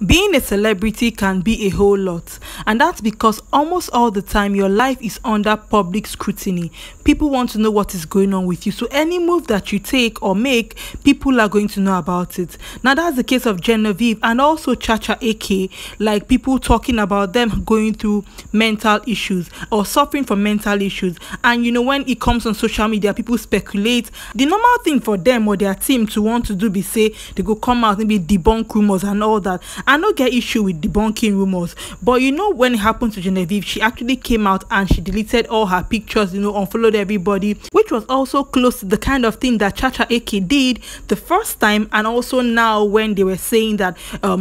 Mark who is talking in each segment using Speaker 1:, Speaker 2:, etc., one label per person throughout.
Speaker 1: Being a celebrity can be a whole lot, and that's because almost all the time your life is under public scrutiny. People want to know what is going on with you, so any move that you take or make, people are going to know about it. Now that's the case of Genevieve and also Chacha Eke, like people talking about them going through mental issues or suffering from mental issues. And when it comes on social media, people speculate. The normal thing for them or their team to want to do be say they go come out and be debunk rumors and all that. I don't get issue with debunking rumors, but when it happened to Genevieve, she actually came out and she deleted all her pictures, unfollowed everybody, which was also close to the kind of thing that Chacha Eke did the first time, and also now when they were saying that,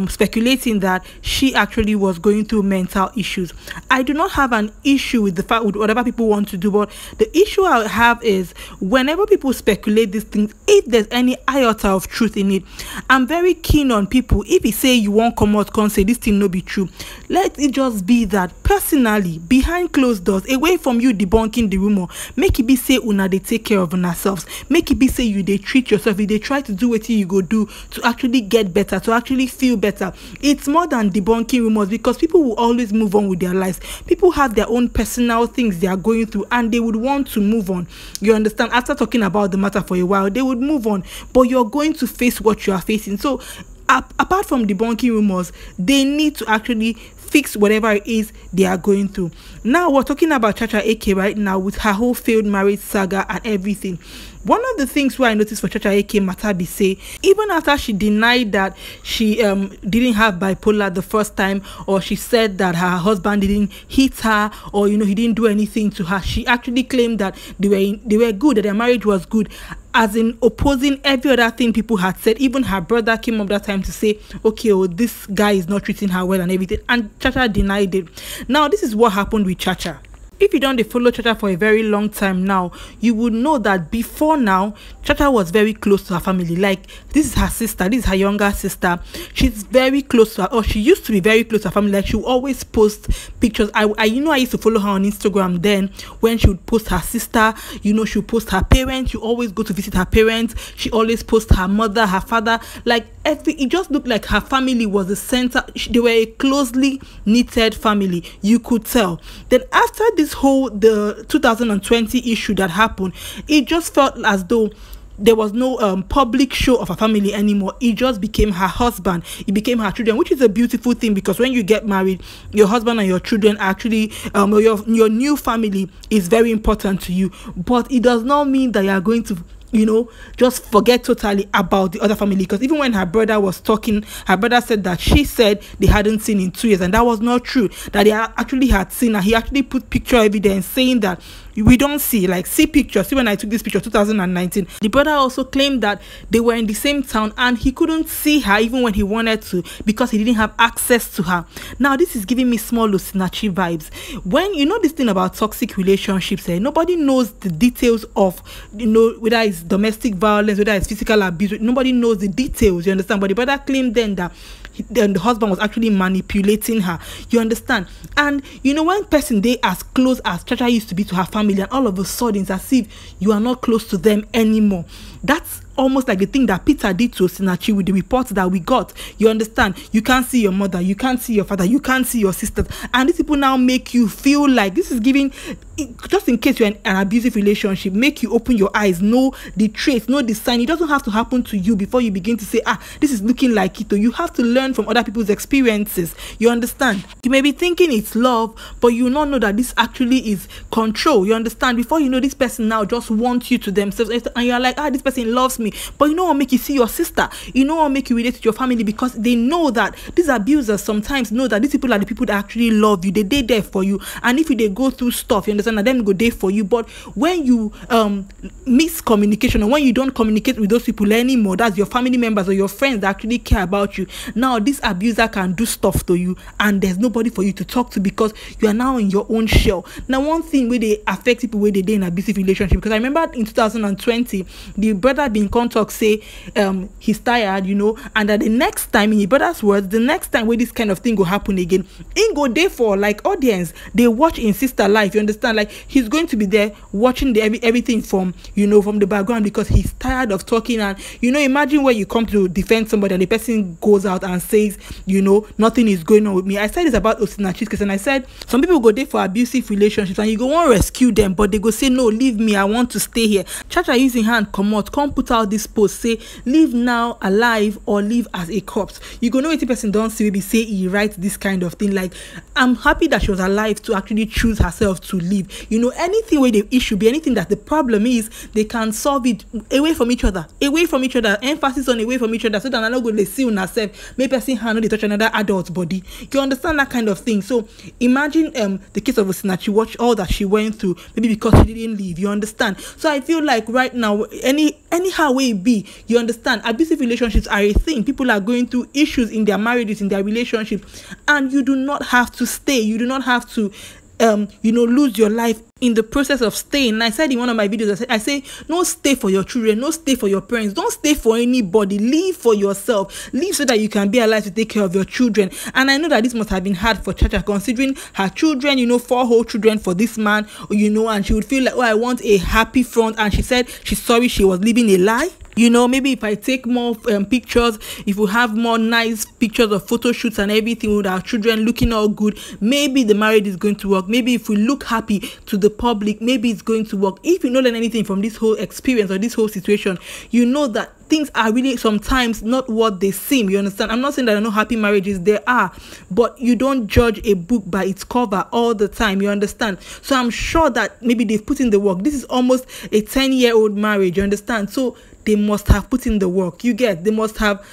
Speaker 1: speculating that she actually was going through mental issues. I do not have an issue with the fact with whatever people want to do, but the issue I have is whenever people speculate these things, if there's any iota of truth in it, I'm very keen on people, if you say you won't come out can't say this thing no be true, let it just be that personally behind closed doors, away from you debunking the rumor, make it be say una they take care of ourselves, make it be say you they treat yourself, if they try to do what you go do to actually get better, to actually feel better. It's more than debunking rumors, because people will always move on with their lives. People have their own personal things they are going through and they would want to move on, you understand? After talking about the matter for a while, they would move on, but you're going to face what you are facing. So apart from debunking rumors, they need to actually fix whatever it is they are going through. Now we're talking about Chacha Eke right now with her whole failed marriage saga and everything. One of the things where I noticed for Chacha Eke matter be say, even after she denied that she didn't have bipolar the first time, or she said that her husband didn't hit her, or he didn't do anything to her, she actually claimed that they were good, that their marriage was good, as in opposing every other thing people had said. Even her brother came up that time to say, okay, this guy is not treating her well and everything, and Chacha denied it. Now this is what happened with Chacha. If you don't follow Chacha for a very long time now, you would know that before now, Chacha was very close to her family. Like, this is her sister, this is her younger sister. She's very close to her, or she used to be very close to her family. Like, she would always post pictures. I used to follow her on Instagram then, when she would post her sister, she would post her parents. She always go to visit her parents. She always post her mother, her father. Like, it just looked like her family was the center. They were a closely knitted family, you could tell. Then after this the 2020 issue that happened, it just felt as though there was no public show of her family anymore. It just became her husband, it became her children, which is a beautiful thing, because when you get married, your husband and your children actually your new family is very important to you. But it does not mean that you are going to just forget totally about the other family. Because even when her brother was talking, her brother said that she said they hadn't seen in 2 years, and that was not true, that they actually had seen, and he actually put picture evidence saying that we don't see, like, see pictures. See, when I took this picture 2019, the brother also claimed that they were in the same town and he couldn't see her even when he wanted to, because he didn't have access to her. Now this is giving me small Nnaji vibes. When this thing about toxic relationships, nobody knows the details of whether it's domestic violence, whether it's physical abuse. Nobody knows the details, you understand? But the brother claimed then that the husband was actually manipulating her, you understand? And when person they as close as Chacha used to be to her family, and all of a sudden it's as if you are not close to them anymore. That's almost like the thing that Peter did to Nnaji with the reports that we got, you understand? You can't see your mother, you can't see your father, you can't see your sisters, and these people now make you feel like this is giving, just in case you're in an abusive relationship, make you open your eyes, know the traits, know the sign. It doesn't have to happen to you before you begin to say, this is looking like it. You have to learn from other people's experiences, you understand? You may be thinking it's love, but you not know that this actually is control, you understand? Before you know, this person now just wants you to themselves, and you're like, this person loves me. But what make you see your sister, what make you relate to your family, because they know that these abusers sometimes know that these people are the people that actually love you. They there for you, and if they go through stuff, you understand, that them go there for you. But when you miss communication, or when you don't communicate with those people anymore, that's your family members or your friends that actually care about you, now this abuser can do stuff to you, and there's nobody for you to talk to, because you are now in your own shell. Now one thing where they affect people where they in abusive relationship, because I remember in 2020 the brother being come talk say he's tired, you know, and that the next time, in his brother's words, the next time where this kind of thing go happen again, he go there for like audience, they watch in sister life, you understand, like he's going to be there watching everything from, you know, from the background, because he's tired of talking. And you know, imagine where you come to defend somebody and the person goes out and says, you know, nothing is going on with me. I said this about Nnaji's case, and I said some people go there for abusive relationships and you go want to rescue them, but they go say no, leave me, I want to stay here. Chacha using hand come out, come put out this post, say live now alive or live as a corpse. You go know what the person don't see, maybe say he writes this kind of thing. Like, I'm happy that she was alive to actually choose herself to live. You know, anything where the issue be, anything that the problem is, they can solve it away from each other, emphasis on away from each other, so that I'm not going to see on herself, maybe person hand they touch another adult's body. You understand that kind of thing? So imagine the case of Nnaji, watch all that she went through, maybe because she didn't leave, you understand? So I feel like right now, anyhow way it be, you understand, abusive relationships are a thing. People are going through issues in their marriages, in their relationship, and you do not have to stay. You do not have to you know, lose your life in the process of staying. And I said in one of my videos, I say no, stay for your children, no, stay for your parents, don't stay for anybody, live for yourself, live so that you can be alive to take care of your children. And I know that this must have been hard for Chacha, considering her children, you know, 4 whole children for this man, you know, and she would feel like, oh, I want a happy front. And she said she's sorry she was living a lie. You know, maybe if I take more pictures, if we have more nice pictures of photo shoots and everything with our children looking all good, maybe the marriage is going to work. Maybe if we look happy to the public, maybe it's going to work. If you don't learn anything from this whole experience or this whole situation, you know that things are really sometimes not what they seem. You understand? I'm not saying that there are no happy marriages, there are, but you don't judge a book by its cover all the time. You understand? So I'm sure that maybe they've put in the work. This is almost a 10-year-old marriage. You understand? So they must have put in the work. You get? They must have,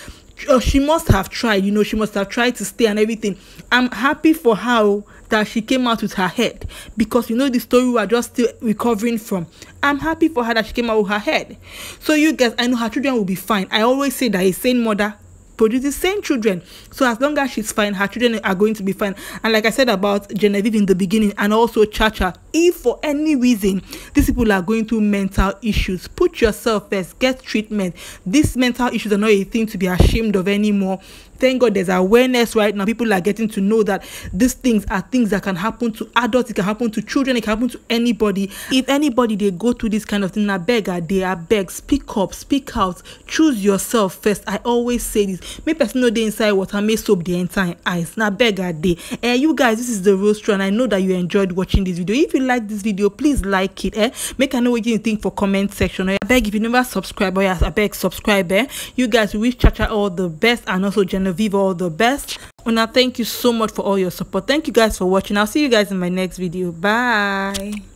Speaker 1: she must have tried, you know, she must have tried to stay and everything. I'm happy for her that she came out with her head, because you know the story we are just still recovering from. I'm happy for her that she came out with her head. So you guys, I know her children will be fine. I always say that a sane mother produces sane children. So as long as she's fine, her children are going to be fine. And like I said about Genevieve in the beginning, and also Chacha, if for any reason these people are going through mental issues, put yourself first, get treatment. These mental issues are not a thing to be ashamed of anymore. Thank God there's awareness right now. People are getting to know that these things are things that can happen to adults, it can happen to children, it can happen to anybody. If anybody they go through this kind of thing, I beg, they are beg, speak up, speak out, choose yourself first. I always say this. Make person know they inside water, may soap the entire eyes. Now beg they. You guys, this is the real story, and I know that you enjoyed watching this video. If you like this video, please like it. Make I know what you think for comment section. I beg, if you never subscribe, I beg subscribe. You guys, wish Chacha all the best, and also Genevieve all the best. Una, thank you so much for all your support. Thank you guys for watching. I'll see you guys in my next video. Bye.